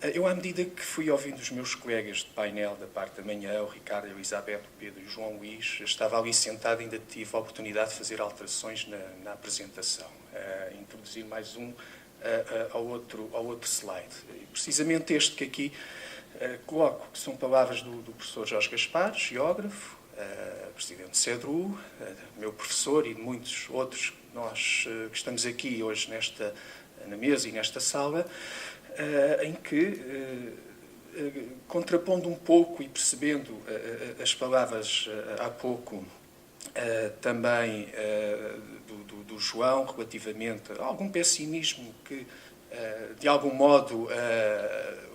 Eu, à medida que fui ouvindo os meus colegas de painel da parte da manhã, o Ricardo, a Elizabeth, o Pedro e o João Luís, estava ali sentado e ainda tive a oportunidade de fazer alterações na apresentação, introduzir mais ao outro slide. E precisamente este que aqui coloco, que são palavras do professor Jorge Gaspar, geógrafo, presidente do CEDRU, meu professor e de muitos outros, nós que estamos aqui hoje na mesa e nesta sala, em que, contrapondo um pouco e percebendo as palavras há pouco também do João, relativamente a algum pessimismo que, de algum modo,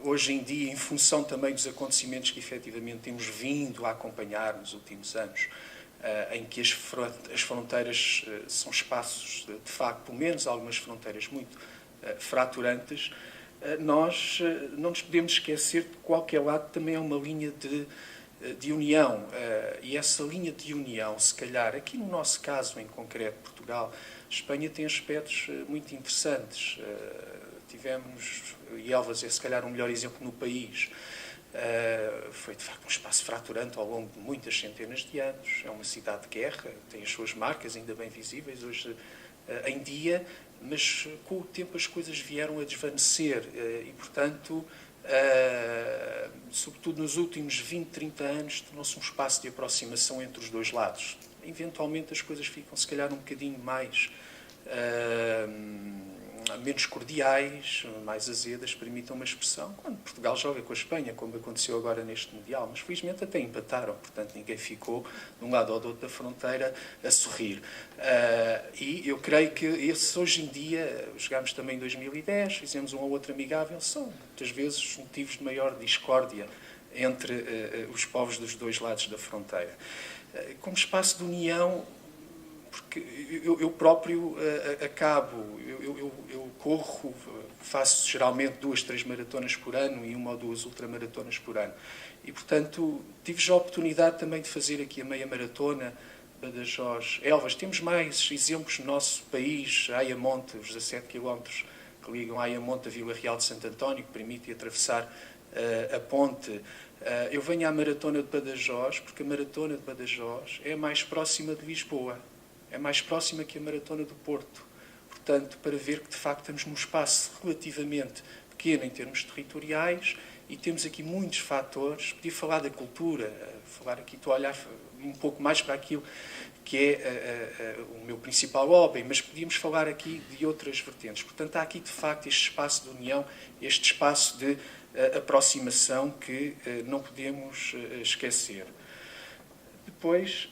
hoje em dia, em função também dos acontecimentos que efetivamente temos vindo a acompanhar nos últimos anos, em que as fronteiras são espaços, de facto, pelo menos algumas fronteiras muito fraturantes, nós não nos podemos esquecer de que qualquer lado também é uma linha de união. E essa linha de união, se calhar, aqui no nosso caso em concreto, Portugal, Espanha tem aspectos muito interessantes. Tivemos, e Elvas é se calhar um melhor exemplo no país, foi de facto um espaço fraturante ao longo de muitas centenas de anos. É uma cidade de guerra, tem as suas marcas ainda bem visíveis hoje em dia, mas com o tempo as coisas vieram a desvanecer e, portanto, sobretudo nos últimos 20, 30 anos, tornou-se um espaço de aproximação entre os dois lados. Eventualmente as coisas ficam, se calhar, um bocadinho mais menos cordiais, mais azedas, permitam uma expressão, quando Portugal joga com a Espanha, como aconteceu agora neste Mundial, mas felizmente até empataram, portanto ninguém ficou de um lado ou do outro da fronteira a sorrir. E eu creio que esses hoje em dia, jogámos também em 2010, fizemos um ou outro amigável, são muitas vezes motivos de maior discórdia entre os povos dos dois lados da fronteira. Como espaço de união, porque eu próprio acabo, eu corro, faço geralmente 2, 3 maratonas por ano e 1 ou 2 ultramaratonas por ano. E, portanto, tive já a oportunidade também de fazer aqui a meia maratona, Badajoz, Elvas. Temos mais exemplos no nosso país, Ayamonte, os 17 km que ligam Ayamonte a Vila Real de Santo António, que permite atravessar a ponte. Eu venho à maratona de Badajoz, porque a maratona de Badajoz é a mais próxima de Lisboa. É mais próxima que a Maratona do Porto. Portanto, para ver que, de facto, estamos num espaço relativamente pequeno em termos territoriais e temos aqui muitos fatores. Podia falar da cultura, falar aqui, estou a olhar um pouco mais para aquilo que é o meu principal hobby, mas podíamos falar aqui de outras vertentes. Portanto, há aqui, de facto, este espaço de união, este espaço de aproximação que não podemos esquecer. Depois,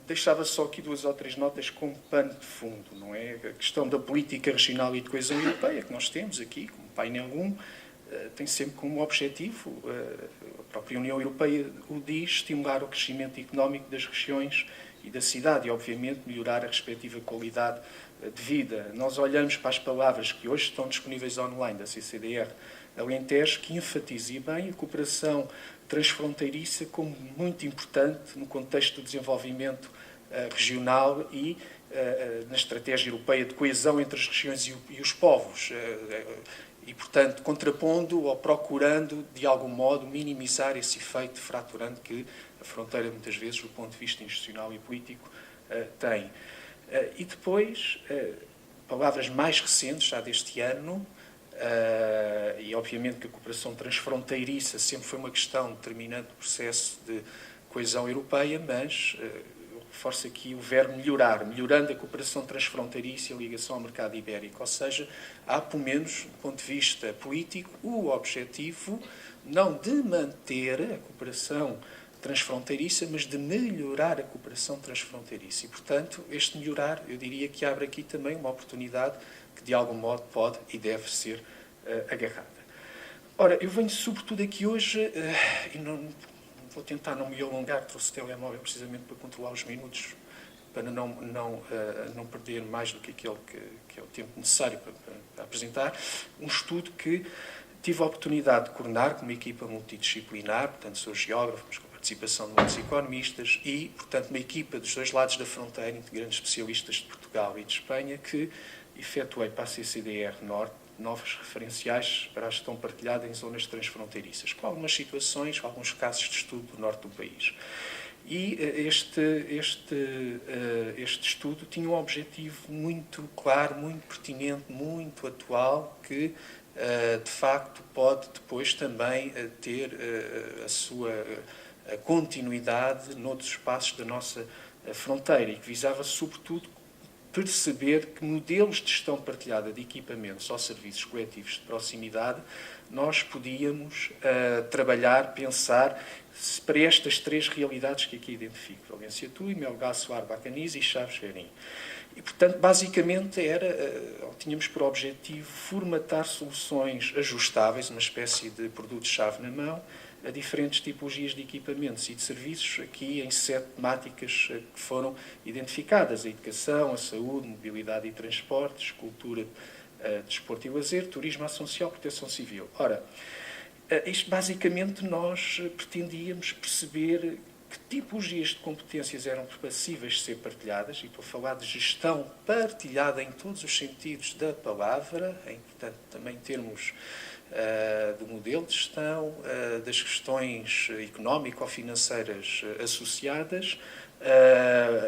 deixava só aqui 2 ou 3 notas como pano de fundo, não é? A questão da política regional e de coesão europeia que nós temos aqui, como painel 1, tem sempre como objetivo, a própria União Europeia o diz, estimular o crescimento económico das regiões e da cidade e, obviamente, melhorar a respectiva qualidade de vida. Nós olhamos para as palavras que hoje estão disponíveis online da CCDR Alentejo, que enfatiza bem a cooperação transfronteiriça como muito importante no contexto do desenvolvimento regional e na estratégia europeia de coesão entre as regiões e os povos. E, portanto, contrapondo ou procurando, de algum modo, minimizar esse efeito fraturante que a fronteira, muitas vezes, do ponto de vista institucional e político, tem. E depois, palavras mais recentes, já deste ano, e obviamente que a cooperação transfronteiriça sempre foi uma questão determinante do processo de coesão europeia, mas eu reforço aqui o verbo melhorar, melhorando a cooperação transfronteiriça e a ligação ao mercado ibérico. Ou seja, há, pelo menos, do ponto de vista político, o objetivo não de manter a cooperação transfronteiriça, mas de melhorar a cooperação transfronteiriça. E, portanto, este melhorar, eu diria que abre aqui também uma oportunidade que, de algum modo, pode e deve ser agarrada. Ora, eu venho sobretudo aqui hoje, e não vou tentar não me alongar, trouxe o telemóvel precisamente para controlar os minutos, para não perder mais do que aquele que é o tempo necessário para apresentar, um estudo que tive a oportunidade de coordenar com uma equipa multidisciplinar, portanto sou geógrafo, mas com a participação de muitos economistas e, portanto, uma equipa dos dois lados da fronteira, integrantes especialistas de Portugal e de Espanha, que efetuei para a CCDR Norte, novos referenciais para a gestão partilhada em zonas transfronteiriças, com algumas situações, com alguns casos de estudo do norte do país. E este estudo tinha um objetivo muito claro, muito pertinente, muito atual, que de facto pode depois também ter a sua continuidade noutros espaços da nossa fronteira, e que visava sobretudo perceber que modelos de gestão partilhada de equipamentos ou serviços coletivos de proximidade nós podíamos trabalhar, pensar para estas três realidades que aqui identifico: Valência Tui, Melgar, Soar, Bacaniz e Chaves Verim. E, portanto, basicamente tínhamos por objetivo formatar soluções ajustáveis, uma espécie de produto-chave na mão, a diferentes tipologias de equipamentos e de serviços, aqui em 7 temáticas que foram identificadas: a educação, a saúde, mobilidade e transportes, cultura, desporto e lazer, turismo, ação social, proteção civil. Ora, isto basicamente nós pretendíamos perceber que tipologias de competências eram passíveis de ser partilhadas, e estou a falar de gestão partilhada em todos os sentidos da palavra, em, portanto, também termos do modelo de gestão, das questões económico-financeiras associadas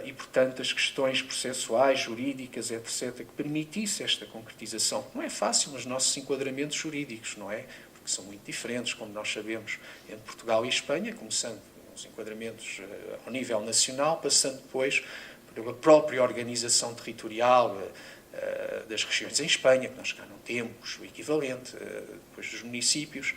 e, portanto, as questões processuais, jurídicas, etc., que permitisse esta concretização. Não é fácil nos nossos enquadramentos jurídicos, não é? Porque são muito diferentes, como nós sabemos, entre Portugal e Espanha, começando os enquadramentos ao nível nacional, passando depois pela própria organização territorial das regiões em Espanha, que nós cá não temos o equivalente, depois dos municípios,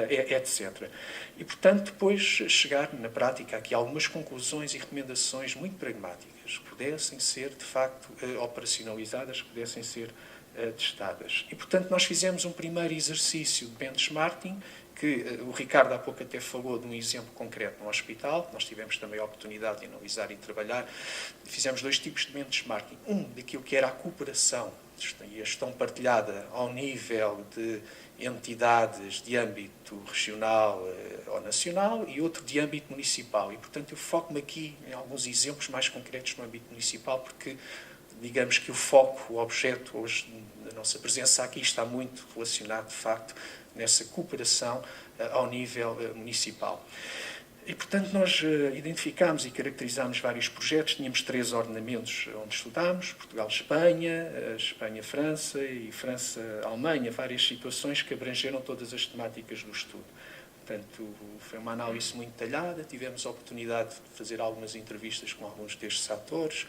etc. E, portanto, depois chegar na prática aqui a algumas conclusões e recomendações muito pragmáticas, que pudessem ser, de facto, operacionalizadas, que pudessem ser testadas. E, portanto, nós fizemos um primeiro exercício de benchmarking, que o Ricardo há pouco até falou de um exemplo concreto no hospital, nós tivemos também a oportunidade de analisar e trabalhar. Fizemos 2 tipos de benchmarking. Um, daquilo que era a cooperação e a gestão partilhada ao nível de entidades de âmbito regional ou nacional, e outro de âmbito municipal. E, portanto, eu foco-me aqui em alguns exemplos mais concretos no âmbito municipal, porque digamos que o foco, o objeto hoje da nossa presença aqui está muito relacionado, de facto, nessa cooperação ao nível municipal. E, portanto, nós identificámos e caracterizámos vários projetos. Tínhamos 3 ordenamentos onde estudámos: Portugal-Espanha, Espanha-França e França-Alemanha, várias situações que abrangeram todas as temáticas do estudo. Portanto, foi uma análise muito detalhada, tivemos a oportunidade de fazer algumas entrevistas com alguns destes atores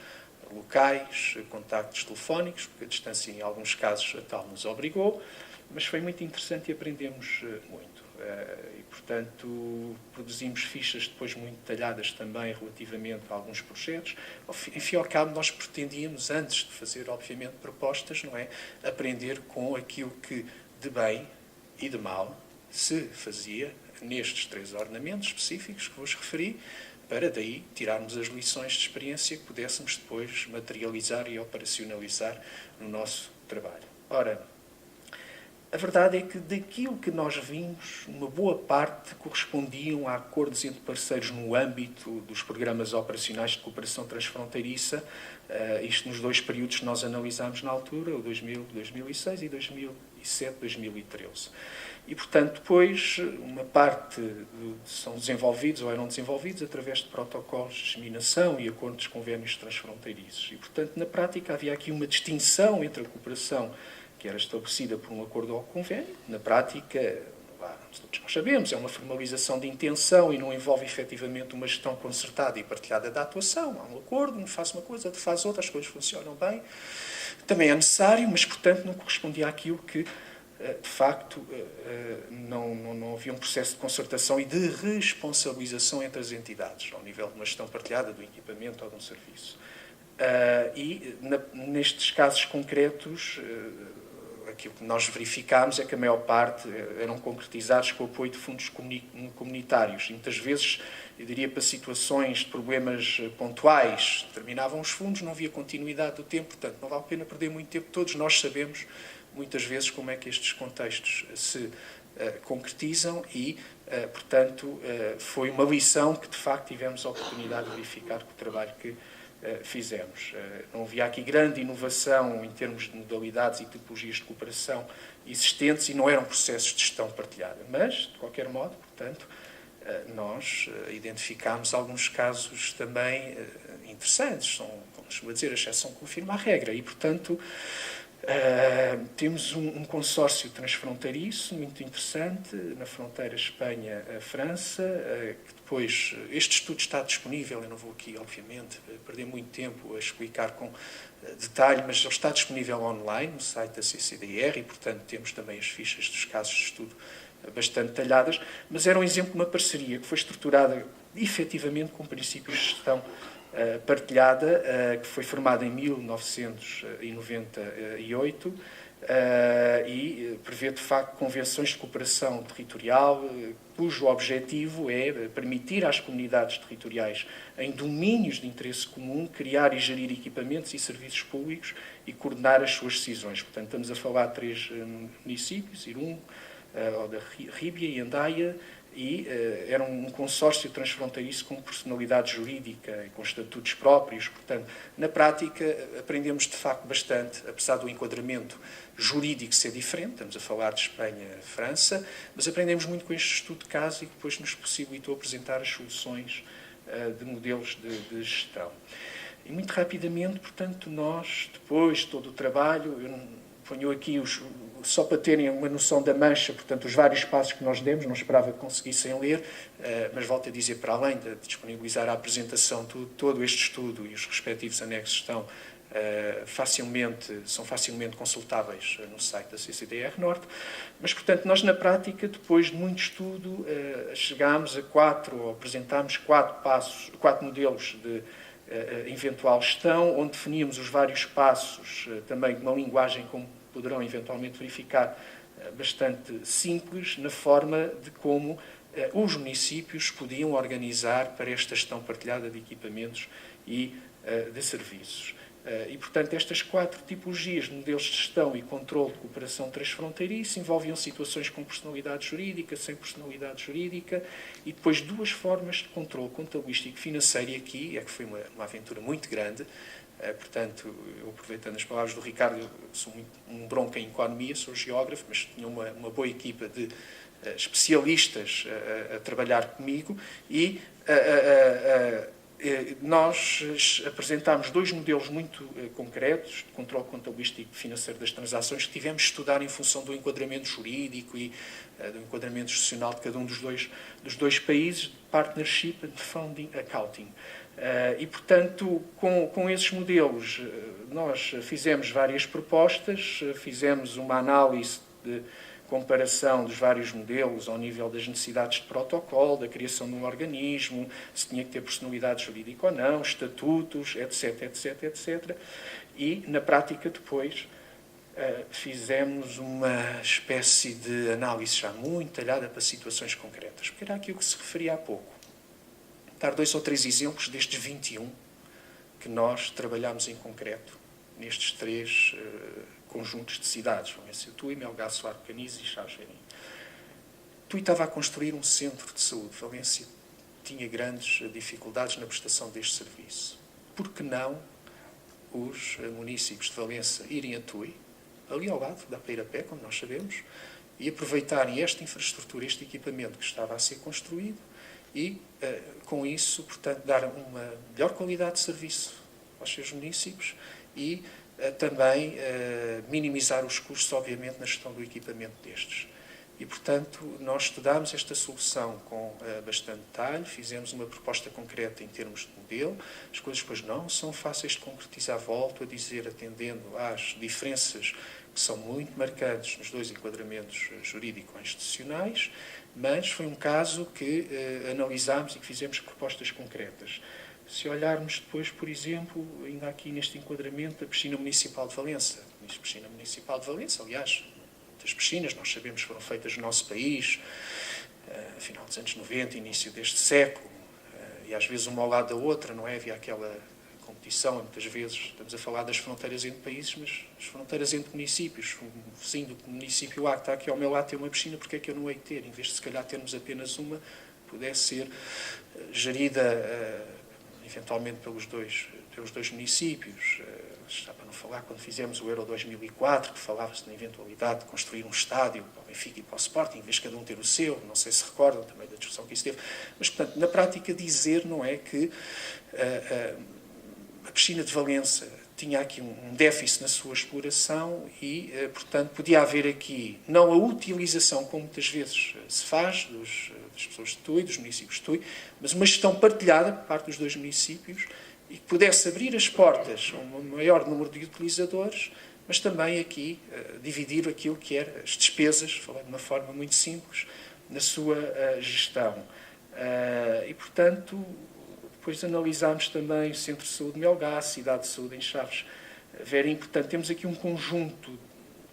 locais, contactos telefónicos, porque a distância, em alguns casos, a tal nos obrigou, mas foi muito interessante e aprendemos muito. E, portanto, produzimos fichas depois muito detalhadas também relativamente a alguns projetos. Enfim, ao cabo, nós pretendíamos, antes de fazer, obviamente, propostas, não é, aprender com aquilo que de bem e de mal se fazia nestes 3 ordenamentos específicos que vos referi, para daí tirarmos as lições de experiência que pudéssemos depois materializar e operacionalizar no nosso trabalho. Ora, a verdade é que daquilo que nós vimos, uma boa parte correspondiam a acordos entre parceiros no âmbito dos programas operacionais de cooperação transfronteiriça, isto nos 2 períodos que nós analisámos na altura, o 2006 e 2007-2013. E, portanto, depois, uma parte são desenvolvidos ou eram desenvolvidos através de protocolos de disseminação e acordos de convénios transfronteiriços. E, portanto, na prática havia aqui uma distinção entre a cooperação que era estabelecida por um acordo ou convênio. Na prática, todos nós sabemos, é uma formalização de intenção e não envolve efetivamente uma gestão concertada e partilhada da atuação. Há um acordo, um faz uma coisa, outro faz outra, as coisas funcionam bem. Também é necessário, mas, portanto, não correspondia àquilo que, de facto, não havia um processo de concertação e de responsabilização entre as entidades, ao nível de uma gestão partilhada do equipamento ou de um serviço. Nestes casos concretos, aquilo que nós verificámos é que a maior parte eram concretizados com o apoio de fundos comunitários. E muitas vezes, eu diria, para situações de problemas pontuais, terminavam os fundos, não havia continuidade do tempo, portanto, não vale a pena perder muito tempo. Todos nós sabemos, muitas vezes, como é que estes contextos se concretizam e, portanto, foi uma lição que, de facto, tivemos a oportunidade de verificar com o trabalho que fizemos. Não havia aqui grande inovação em termos de modalidades e tipologias de cooperação existentes e não eram processos de gestão partilhada. Mas, de qualquer modo, portanto, nós identificámos alguns casos também interessantes. São, como costuma dizer, a exceção confirma a regra. E, portanto, temos um consórcio transfronteiriço muito interessante na fronteira Espanha-França, que depois, este estudo está disponível, eu não vou aqui, obviamente, perder muito tempo a explicar com detalhe, mas ele está disponível online no site da CCDR e, portanto, temos também as fichas dos casos de estudo bastante detalhadas, mas era um exemplo de uma parceria que foi estruturada efetivamente com princípios de gestão partilhada, que foi formada em 1998 e prevê, de facto, convenções de cooperação territorial, cujo objetivo é permitir às comunidades territoriais, em domínios de interesse comum, criar e gerir equipamentos e serviços públicos e coordenar as suas decisões. Portanto, estamos a falar de 3 municípios, Irún, da Ríbia e Andaia, e era um consórcio transfronteiriço com personalidade jurídica e com estatutos próprios. Portanto, na prática, aprendemos de facto bastante, apesar do enquadramento jurídico ser diferente, estamos a falar de Espanha, França, mas aprendemos muito com este estudo de caso e que depois nos possibilitou apresentar as soluções de modelos de gestão. E muito rapidamente, portanto, nós, depois de todo o trabalho, eu ponho aqui só para terem uma noção da mancha, portanto, os vários passos que nós demos, não esperava que conseguissem ler, mas volto a dizer, para além de disponibilizar a apresentação, todo este estudo e os respectivos anexos estão são facilmente consultáveis no site da CCDR Norte, mas, portanto, nós na prática, depois de muito estudo, chegámos a apresentámos 4 modelos de eventual gestão, onde definíamos os vários passos, também de uma linguagem, como poderão eventualmente verificar, bastante simples, na forma de como os municípios podiam organizar para esta gestão partilhada de equipamentos e de serviços. E, portanto, estas 4 tipologias de modelos de gestão e controle de cooperação transfronteiriça envolviam situações com personalidade jurídica, sem personalidade jurídica, e depois 2 formas de controle contabilístico e financeiro, e aqui é que foi uma aventura muito grande. Portanto, eu, aproveitando as palavras do Ricardo, eu sou um bronca em economia, sou geógrafo, mas tinha uma boa equipa de especialistas a trabalhar comigo e nós apresentámos 2 modelos muito concretos de controle contabilístico e financeiro das transações que tivemos de estudar em função do enquadramento jurídico e do enquadramento institucional de cada um dos dois países, de partnership and funding accounting. E, portanto, com esses modelos, nós fizemos várias propostas, fizemos uma análise de comparação dos vários modelos ao nível das necessidades de protocolo, da criação de um organismo, se tinha que ter personalidade jurídica ou não, estatutos, etc, etc, etc. E, na prática, depois, fizemos uma espécie de análise já muito detalhada para situações concretas, porque era aquilo que se referia há pouco. Dar 2 ou 3 exemplos destes 21 que nós trabalhamos em concreto, nestes 3 conjuntos de cidades, Valência Tui, Melgaço, Soares Caniz e Xaxerim. Tui estava a construir um centro de saúde. Valência tinha grandes dificuldades na prestação deste serviço. Por que não os municípios de Valência irem a Tui, ali ao lado, da Peirapé, como nós sabemos, e aproveitarem esta infraestrutura, este equipamento que estava a ser construído e, com isso, portanto, dar uma melhor qualidade de serviço aos seus municípios e também minimizar os custos, obviamente, na gestão do equipamento destes. E, portanto, nós estudámos esta solução com bastante detalhe, fizemos uma proposta concreta em termos de modelo. As coisas, pois, não são fáceis de concretizar, volto a dizer, atendendo às diferenças que são muito marcantes nos 2 enquadramentos jurídico-institucionais, mas foi um caso que analisámos e que fizemos propostas concretas. Se olharmos depois, por exemplo, ainda aqui neste enquadramento, a Piscina Municipal de Valença. A Piscina Municipal de Valença, aliás, muitas piscinas, nós sabemos, foram feitas no nosso país, final dos anos 90, início deste século, e às vezes uma ao lado da outra, não é? Havia aquela competição, muitas vezes estamos a falar das fronteiras entre países, mas as fronteiras entre municípios. Um vizinho do município A que está aqui ao meu lado tem uma piscina, porque é que eu não hei de ter? Em vez de, se calhar, termos apenas uma, pudesse ser gerida eventualmente pelos dois pelos dois municípios. Está para não falar quando fizemos o Euro 2004, que falava-se na eventualidade de construir um estádio para o Benfica e para o Sporting, em vez de cada um ter o seu, não sei se recordam também da discussão que isso teve. Mas, portanto, na prática dizer, não é, que a piscina de Valença tinha aqui um déficit na sua exploração e, portanto, podia haver aqui não a utilização, como muitas vezes se faz, das pessoas de Tui, dos municípios de Tui, mas uma gestão partilhada por parte dos dois municípios e que pudesse abrir as portas a um maior número de utilizadores, mas também aqui dividir aquilo que eram as despesas, falando de uma forma muito simples, na sua gestão. E, portanto, depois analisámos também o Centro de Saúde de Melgá, Cidade de Saúde em Chaves, Verim. Portanto, temos aqui um conjunto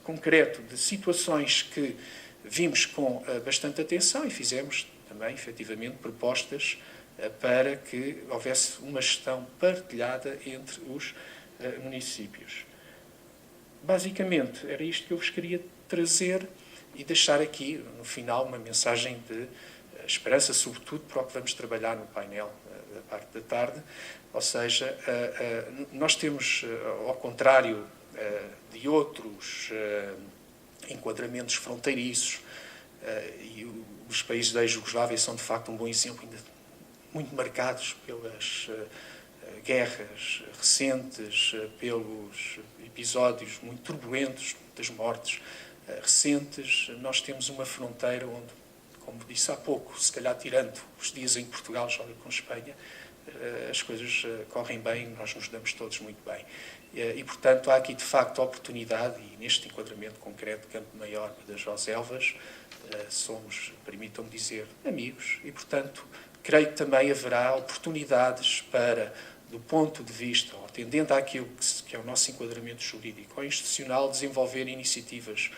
concreto de situações que vimos com bastante atenção e fizemos também, efetivamente, propostas para que houvesse uma gestão partilhada entre os municípios. Basicamente, era isto que eu vos queria trazer e deixar aqui, no final, uma mensagem de esperança, sobretudo para o que vamos trabalhar no painel da parte da tarde. Ou seja, nós temos, ao contrário de outros enquadramentos fronteiriços, e os países da ex-Jugoslávia são, de facto, um bom exemplo, ainda muito marcados pelas guerras recentes, pelos episódios muito turbulentos, muitas mortes recentes. Nós temos uma fronteira onde, como disse há pouco, se calhar tirando os dias em que Portugal joga com Espanha, as coisas correm bem, nós nos damos todos muito bem. E, portanto, há aqui, de facto, a oportunidade, e neste enquadramento concreto de Campo Maior e das Joselvas, somos, permitam-me dizer, amigos, e, portanto, creio que também haverá oportunidades para, do ponto de vista, ou tendendo àquilo que é o nosso enquadramento jurídico ou institucional, desenvolver iniciativas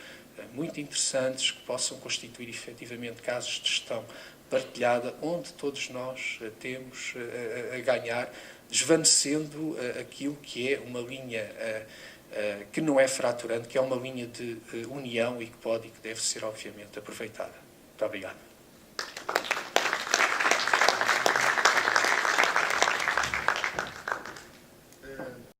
muito interessantes que possam constituir efetivamente casos de gestão partilhada, onde todos nós temos a ganhar, desvanecendo aquilo que é uma linha que não é fraturante, que é uma linha de união e que pode e que deve ser, obviamente, aproveitada. Muito obrigado.